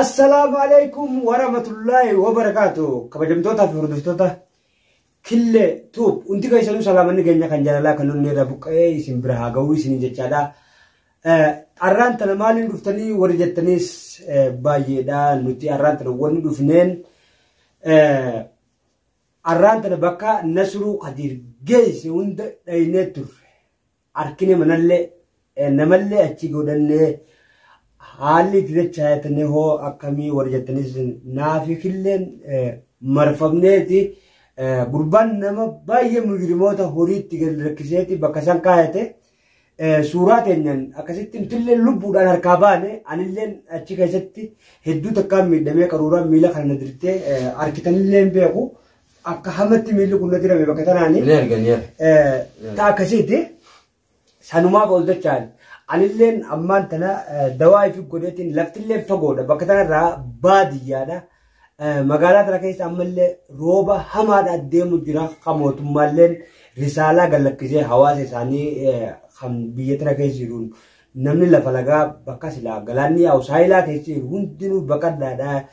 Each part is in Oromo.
السلام عليكم ورحمة الله وبركاته. كبجمتوتا في هردوستوتا كل توب أنتي كيسالو سلامني جنيا كنجالا كنون نيرا بقى سيمبرها قوي سنجتشادا أران تنمالين دفتني ورجتنيس بايدا نتي أران تنوون دفنين أران تنبكا نسرو قدير جيس وند أينتر أركني منالله نمالله أتشيجو دنه حالي تدري هو أكمي ورجتنيس نافي كلن مرفبنيتي قربان نما باية مجرموتا هوريت تقل ركسيتي بكسان كايته سورات إنن أكسيتين تلين لبود أنا ركابانه أنا لين أشيك أشتي هدو تكمل دمية كرورا ميلا خلنا درته أركتن لين بيكو أكهمت ميلو كنا ترى بكتراني تأكسيتي سنوما بولد شان أنا لين أمان تنا دواء في قدرتين لفتلين فقودا بكتنا را بادية ده مقالات ركيس أمل روبا هماد أديم الدرا خموت مالين رسالة قالك كذا حواس ثاني خم بيت ركيس يرون نمني لفلقا بكاسلا قالني أو سايلا كيسي هندنو بكدا ده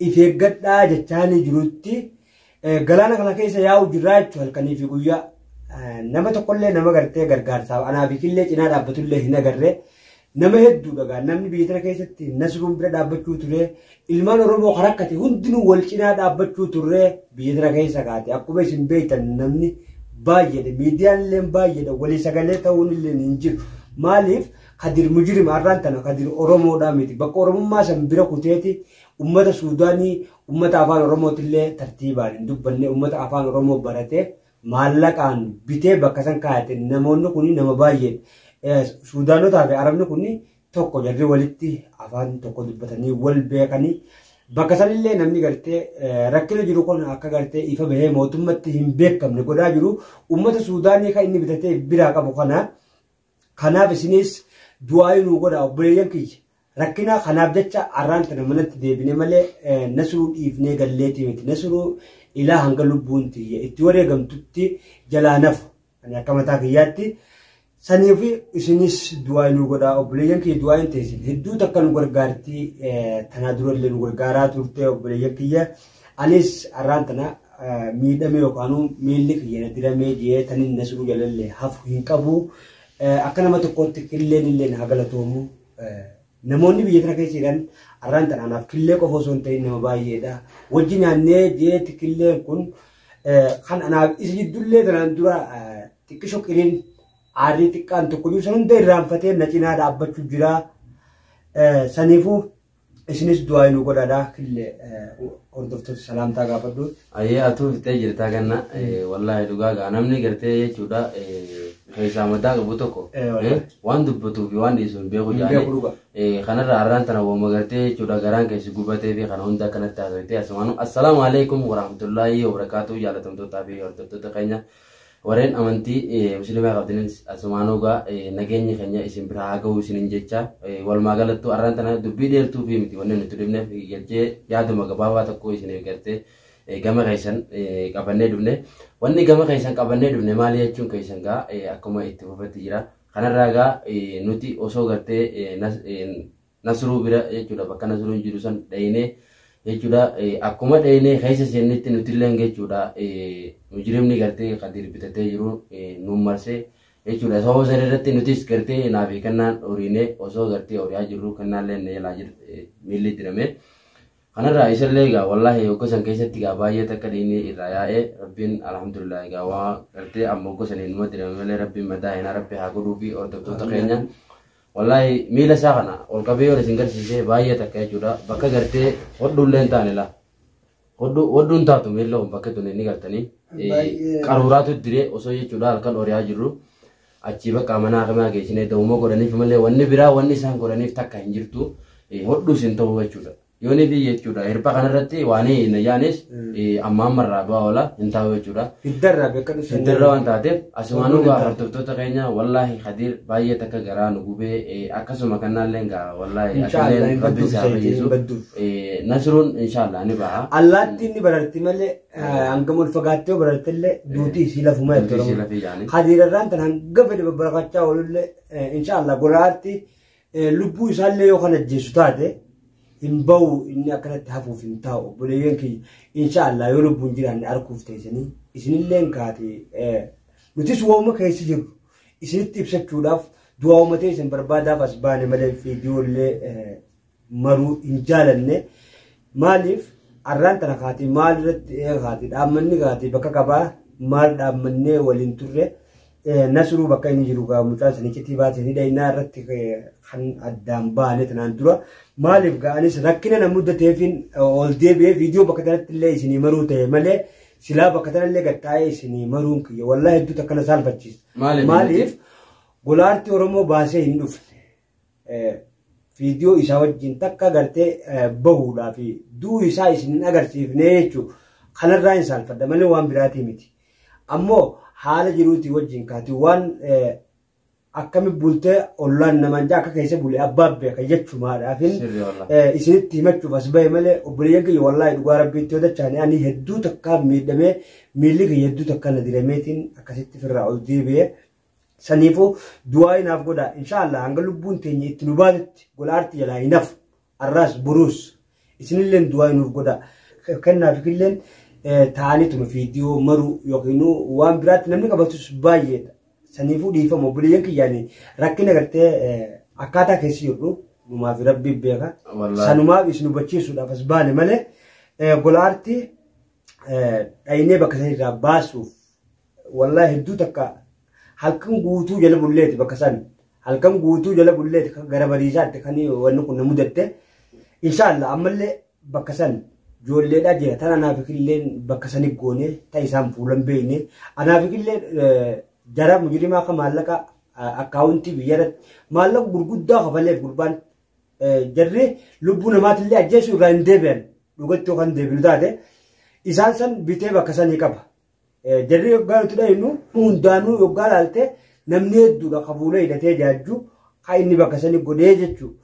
إفيقت ده جتاني جروتي قالنا كلا كيس ياو جراج هالكني في قويا نما تقول لي نما قرتي قرقار ساب أنا بكلة جنا دابتول له هنا قرره نما هدو دعا نمني بيتنا كيستي نسرهم برا دابتشو تره إلمان رومو خرقتي هندنو والكنا دابتشو تره بيتنا كيسا قاتي أكو بيسن بيتا نمني باية ميديان لين باية ولي سقالتا ونلي ننجر ماليف قدر مجرم أرانتنا قدر أرومو دامتي بك أرومو ما سنبرا كتيتي أمتا سوداني أمتا أفان أرومو تلي ترتيبان دبني أمتا أفان أرومو براتي مالكان بيتي بكسان كاتي نمونو كوني نما باية سودانو تافي عربنا كوني توكو جري ولتي أفان توكو دبتني والبيكاني بكسان اللي نمني قرتي ركلو جرو كون أكا قرتي إفا بهي موتمتي هم بيكم نقودا جرو أمتا سوداني كا إني بتتي براكا بخانا خانا بسنيس دعاي نقودا أبريان كي ركنا خانا بجتشا عران تنمنت دي بنمالي نسرو إفني قليتي مت نسرو إلا هنقلو بونتي اتوري قمتوتي جلانف أنا كما تاكياتي سنيفي إسنيس دعاي نقودا أبريان كي دعاي تيسين هدو تكا نقرقارتي تنادرو اللي نقرقارات ورتي أبريان كي أنيس عران تنا ميدا ميوكانو ميلي كي ندرا ميجي تنين نسرو جلالي حفو هنكبو أكنا ما تقوتي كلين اللي نهاقلتومو namoonni biyya kana keessa jiran arraan tanaaf killee qofa osoo hin ta'in nama baay'eedha. Wajjin nyaannee jeetti killeen kun kan anaaf isa jiddullee tanaan dura xiqqisho qiriin aarrii xiqqaan tokko jiru san hunda irraanfatee na cinaa dhaabbachuu jira. Saniifuu isinis du'aa inuu godhaadha killee hordoftoota salaamtaa gaafadhu. Ayyee atuu fixee jirtaa kanna wallaahi dhugaa gaa namni gartee jechuudha. Keessa madaa qabu tokko waan dubbatuuf waan dhiisuun beeku jaanii kanarra arraan tana wooma gartee jechuudha garaan keessi gubatee fi kana hunda kanatti haasawitee asumaanu assalaamu alaikum warahmatullaahi wabarakaatu jaalatamtootaa fi hordoftoota keenya warreen amantii musliimaa qabdaniin asumaanuu gaa nageenyi keenya isin bira haa ga'u isiniin jecha walumaa galattuu arraan tana dubbii dheertuu fi miti wanni nuti dhufneef galchee yaaduma gabaabaa tokko isiniif gartee gama keessan qabannee dhufne wanni gama keessan qabannee dhufne maali jechuun keessan gaa akkuma itti fufatti jira kanarraa gaa nuti osoo gartee nasruu bira jechuudha bakka nasruun jiru san dhayinee jechuudha akkuma dhayinee keessa seennitti nuti illee jechuudha mujrimni gartee qadir bitatee jiru nuun marsee jechuudha sababa san irratti nutis gartee naafi kannaan horiinee osoo gartee horiyaa jirru kannaallee neelaa jiru miilli diramee kanarraa isallee gaa wallaahi yookisan keessatti gaa baay'ee takka dhiinii irraa yaa'ee rabbiin alhamdulillah gaa waa gartee amma gosaneen numa dirame malee rabbiin madaa hinaa rabbi haa godhuu fi hordoftoota keenya wallaahi miila isaa kana ol qabee ol isin garsiisee baay'ee takka jechuudha bakka gartee hodhuullee hin taane laa hodhuun taatu miila bakka tun inni gartanii qaruuraatu diree osoo jechuudha halkan horiyaa jirru achii bakka manaa kamaa geessinee da'ummoo godhaniif malee wanni biraa wanni isaan godhaniif takka hin jirtu hodhuus hin ta'u jechuudha. Yooni fi jechuudha hirba kanarratti waan nayyaanis ammaan marraa du'a oola hin taa'u jechuudha. Hiddarra waan taateef asumaanuu gaa hordoftoota keenya wallaahi Khadiir baay'ee takka garaa nu gubee akkasuma kanaallee gaa wallaahi asillee rabbi isaa fayyisu nasruun inshaallah ni baha. Allaattiin ni bararti malee hangam ol fagaattee barartillee duutii isii lafuma jechuudha. Khadiir irraan tan hanga fedhe babbarakachaa oolullee inshaallah goraatti lubbuu isaallee yoo kan ajjeesu taate hin bahu inni akkanatti hafuuf hin taa'u obboleeyyan kiyya inshaallah yoo lubbuun jiraanne arguuf teessanii isinillee kaate nutis wooma keessa jirru isinitti ibsachuudhaaf du'aa uummatee isin barbaadaaf as baane malee viidiyoolee maruu hin jaalanne maaliif arraan tana kaate maal irratti kaate dhaammanni kaate bakka qabaa maal dhaammannee waliin turre nasruu bakka inni jiru gaa mucaan sanichitti baatee ni dhaynaa irratti kan addaan baane tanaan dura maaliif ga'anis rakkina na muddateefin ol deebi'ee viidiyoo bakka tanatti illee isinii maruu ta'e malee silaa bakka tanallee gattaa'ee isinii maruun kiyya wallahi hedduu takkana saalfachiisa. Maaliif golaartii Oromoo baasee hin dhufne viidiyoo isaa wajjin takka gartee bahuudhaa fi duu isaa isin agarsiifne jechuudha. Kanarraa hin saalfadha malee waan biraatii miti. Ammoo haala jiruutii wajjin kaati waan akkami bultee ollaan namaan akka keessa bulee abbaa beeka jechumaadhaafin isinitti himachuuf as bahe malee obboleeyyan kiyya wallaahi dhugaa rabbiitti yoo dachaane ani hedduu takkaa miidhamee miilli kiyya hedduu takkaa na dirameetiin akkasitti firraa ol deebi'ee saniifuu du'aa inaaf godha inshaallah hanga lubbuun teenya itti nu baatetti golaartii jalaa hinaaf arraas buruus isinilleen du'aa inuuf godha kennaaf killeen ta'aniituma viidiyoo maruu yookiin waan biraatti namni qabatus baay'eedha. Saniifuu dhiifama obboleeyyan kiyyaanii rakkina gartee akkaataa keessa jirru numaaf rabbi beeka. Sanumaaf isin hubachiisuudhaaf as baane malee golaartii dhaynee bakka sanirraa baasuuf wallaahi hedduu takka halkan guutuu jala bulleeti bakka san halkan guutuu jala bulleeti gara bariisaatti kan wanni kun na mudatte inshaallah ammallee bakka san ijoolleedhaa jira tan anaafillee bakka sanii goone ta isaan fuulan beeyne anaafillee jara mujrimaa ka maallaqa akkaawuntii biyyarratti maallaqa gurguddaa kafaleef gurbaan jarri lubbuu namaatillee ajjeesuu irraa hin deebi'an dhugatti yookaan deebinu taate isaan san bitee bakka sanii qaba. Jarri yoggaa nuti dhayinu hundaanuu yoggaa laalte namni hedduudha kafuulee hidhatee jaajju ka inni bakka sanii godhee jechuudha.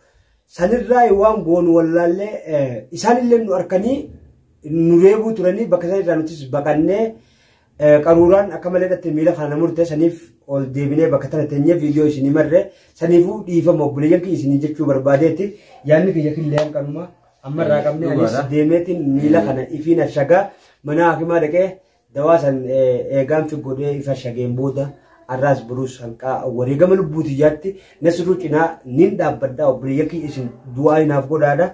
Sanirraa waan goonu wallaallee isaanillee nu harkanii nu reebuu turanii bakka sanirraa nutis baqannee qaruuraan akka malee dhatte miila kana murtee saniif ol deebinee bakka tana teenyee viidiyoo isinii marre saniifuu dhiifama obboleeyyan kiyya isinii jechuu barbaadeetti yaadni kiyya killee kanuma ammarraa qabnee anis deemeetiin miila kana ifiin ashagaa mana hakimaa dhaqee dawaa san eegaan fi godhee ifa shageen booda arraas buruus hanqaa wareegama lubbuuti jaatti nasruu cinaa nin dhaabbaddaa obboleeyyan kiyya isin du'aa inaaf godhaadha.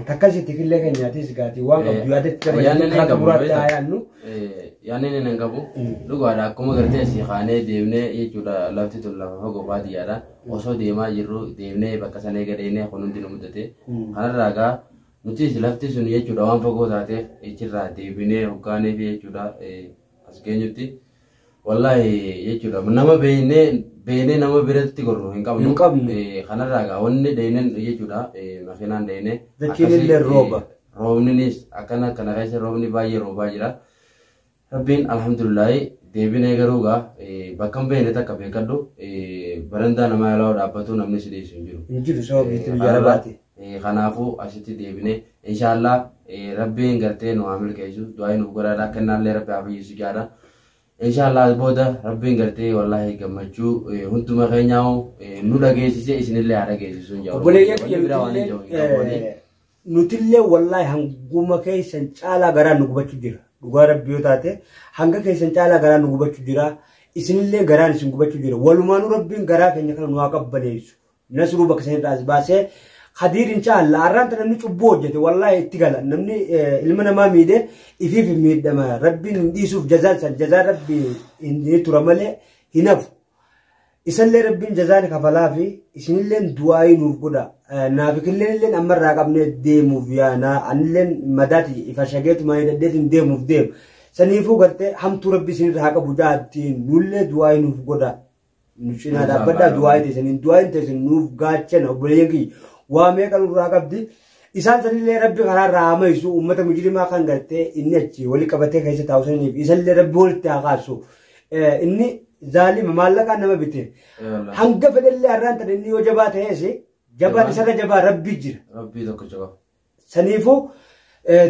Takkasitti killee keenyaatis gaati waan qabdu yaadatti dabalatee muraatti haa yaannu. Yaanni nan qabu dhugaadha akkuma gartee si kaanee deemnee jechuudha lafti tun lafa fagoo baadiyyaadha osoo deemaa jirru deemnee bakka sanee gadheenee kun hundi nu mudate kanarraa gaa nutis lafti sun jechuudha waan fagoo taateef ichirraa deebinee hoggaanee fi jechuudha as geenyutti wallahi jechuudha nama beenee nama biratti gorru hin qabnu kanarraa gaa wanni deenen jechuudha makiinaan deene dachiinillee rooba roobninis akkana kana keessa roobni baay'ee roobaa jira. Rabbiin alhamdulillahi deebinee garuu gaa bakka beene takka beekadhu barandaa namaa yaalaa dhaabbatu namni si dhiyeessu hin jiru. Hin jiru sababiitti biyya alaatti. Kanaafuu asitti deebinee inshaallah rabbiin gartee nu haa milkeessu du'aa nuuf godhaadha akka innaallee rabbi haa fayyisu jaadha. Inshaallah booda rabbiin gartee wallahi gammachuu hunduma keenyaa'u nu dhageessisee isinillee haa dhageessisu hin jahu. Obboleeyyan nutillee wallahi hanguma keessan caalaa garaan nu gubachuu jira. Dhugaa rabbii yoo taate hanga keessan caalaa garaan nu gubachuu jira. Isinillee garaan isin gubachuu jira. Walumaanuu rabbiin garaa keenya kana nu haa qabbaneessu. Nasruu bakka sanirraa as baasee Khadiir inshaallah arraan tan namni cubbuu hojjete wallahi itti gala namni ilma namaa miidhe ifiif miidhama rabbiin hin dhiisuuf jazaa rabbii hin tura malee hin hafu. Isallee rabbiin jazaan kafalaa fi isinilleen du'aa nuuf godha. Naafikilleen ammarraa qabnee deemuuf yaana anilleen madaati ifa shageetu maayii daddeetiin deemuuf deemu. Saniifuu gartee hamtuu rabbi isinirra haa qabu jaattiin nullee du'aa nuuf godha. Nu cinaa dhaabbadhaa du'aa teessin nuuf gaachana obboleeyyan kiyya waa meeqa nurraa qabdi. Isaan sanillee rabbi karaarraa haa mayisu uummata mujrimaa kan gartee inni achi walii qabatee keessa taa'u saniif isallee rabbi walitti haa kaasu. Inni zaalima maallaqaan nama bite. Hanga fedhallee arraan tan inni yoo jabaa ta'ees jabaan isarra jabaa rabbii jira. Rabbii tokko jabaa. Saniifuu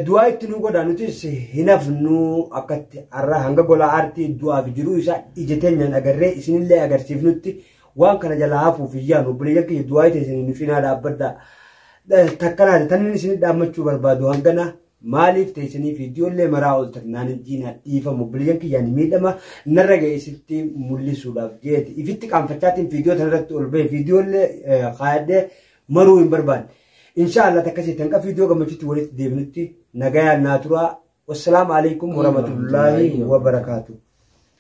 du'aa itti nu godha nutis hin hafnu akkatti arraa hanga golaa aartii du'aaf jiruu isaa ija teenyaan agarree isinillee agarsiifnutti waan kana jalaa hafuuf iyyaanu obboleeyyan kiyya du'aa itti isin nu cinaa dhaabbadhaa. takkana tanin isin dhammachuu barbaadu hangana maaliif teessanii fiidiyoolee maraa ooltan naan jiina dhiifamu biliyan kiyyaan miidhama narra geessitti mul'isuudhaaf jeeti ifitti qaanfachaatiin fiidiyoo tanarratti ol ba'e fiidiyoolee qaadee maruu hin barbaanne inshallah takkasitti hanga fiidiyoo gammachuutti walitti deebinutti nagayaan naa turaa wassalamu alaikum warahmatullahi wabarakatuh